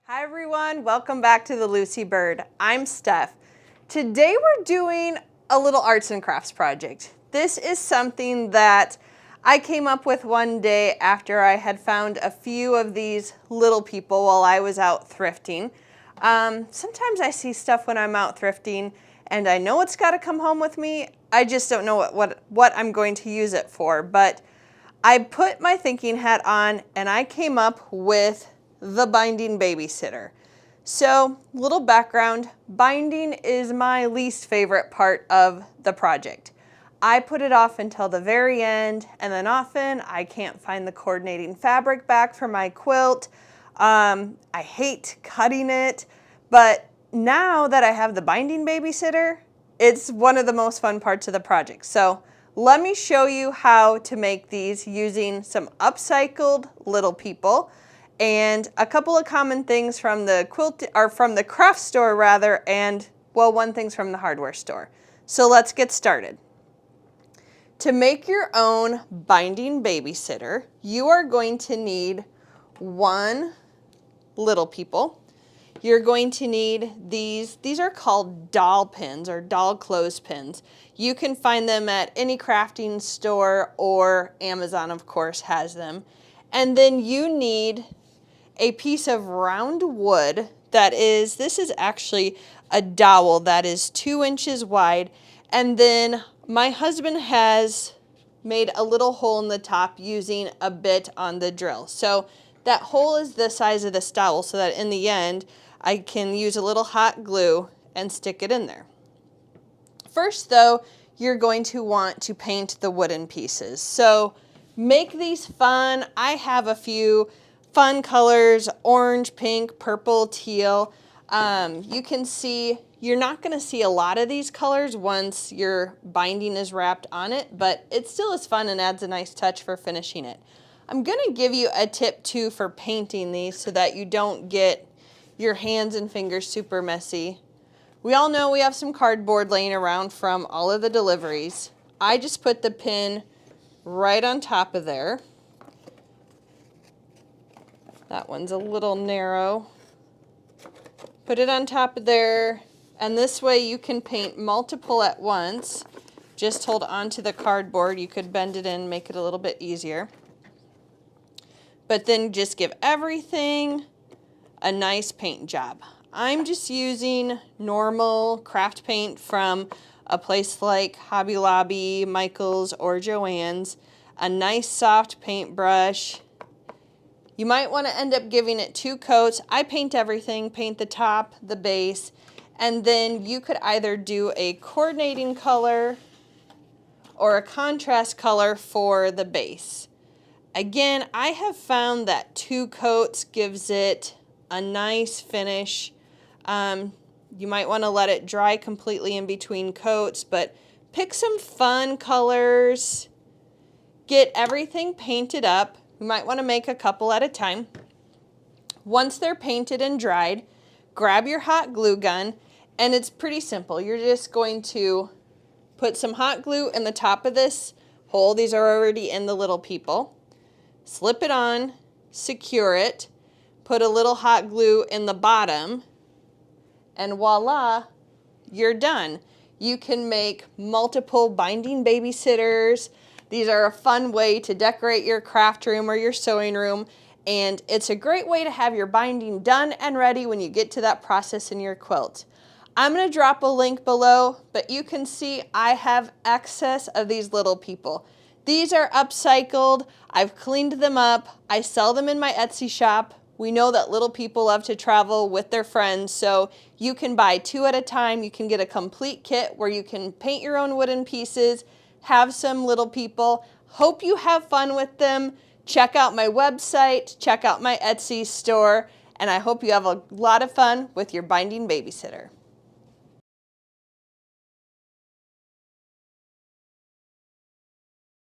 Hi everyone, welcome back to the Lucy Bird. I'm Steph. Today we're doing a little arts and crafts project. This is something that I came up with one day after I had found a few of these little people while I was out thrifting. Sometimes I see stuff when I'm out thrifting and I know it's got to come home with me. I just don't know what I'm going to use it for, but I put my thinking hat on and I came up with the Binding Babysitter. So, little background, binding is my least favorite part of the project. I put it off until the very end, and then often I can't find the coordinating fabric back for my quilt. I hate cutting it, but now that I have the Binding Babysitter, it's one of the most fun parts of the project. So let me show you how to make these using some upcycled little people and a couple of common things from the craft store rather, and well, one thing's from the hardware store. So let's get started. To make your own Binding Babysitter, you are going to need one little people. You're going to need these are called doll pins or doll clothespins. You can find them at any crafting store, or Amazon of course has them. And then you need a piece of round wood this is actually a dowel that is 2 inches wide, and then my husband has made a little hole in the top using a bit on the drill. So that hole is the size of this dowel so that in the end I can use a little hot glue and stick it in there. First though, you're going to want to paint the wooden pieces. So make these fun. I have a few fun colors: orange, pink, purple, teal. You can see, you're not going to see a lot of these colors once your binding is wrapped on it, but it still is fun and adds a nice touch for finishing it. I'm going to give you a tip too for painting these so that you don't get your hands and fingers super messy. We all know we have some cardboard laying around from all of the deliveries. I just put the pin right on top of there. That one's a little narrow. Put it on top of there, and this way you can paint multiple at once. Just hold on to the cardboard. You could bend it in, make it a little bit easier. But then just give everything a nice paint job. I'm just using normal craft paint from a place like Hobby Lobby, Michael's, or Joann's. A nice soft paintbrush. You might want to end up giving it 2 coats. I paint everything, paint the top, the base, and then you could either do a coordinating color or a contrast color for the base. Again, I have found that 2 coats gives it a nice finish. You might want to let it dry completely in between coats, but pick some fun colors. Get everything painted up. You might want to make a couple at a time. Once they're painted and dried, grab your hot glue gun, and it's pretty simple. You're just going to put some hot glue in the top of this hole. These are already in the little people. Slip it on, secure it, put a little hot glue in the bottom, and voila, you're done. You can make multiple Binding Babysitters. These are a fun way to decorate your craft room or your sewing room, and it's a great way to have your binding done and ready when you get to that process in your quilt. I'm going to drop a link below, but you can see I have excess of these little people. These are upcycled. I've cleaned them up. I sell them in my Etsy shop. We know that little people love to travel with their friends, so you can buy 2 at a time. You can get a complete kit where you can paint your own wooden pieces, have some little people. Hope you have fun with them. Check out my website, check out my Etsy store, and I hope you have a lot of fun with your Binding Babysitter.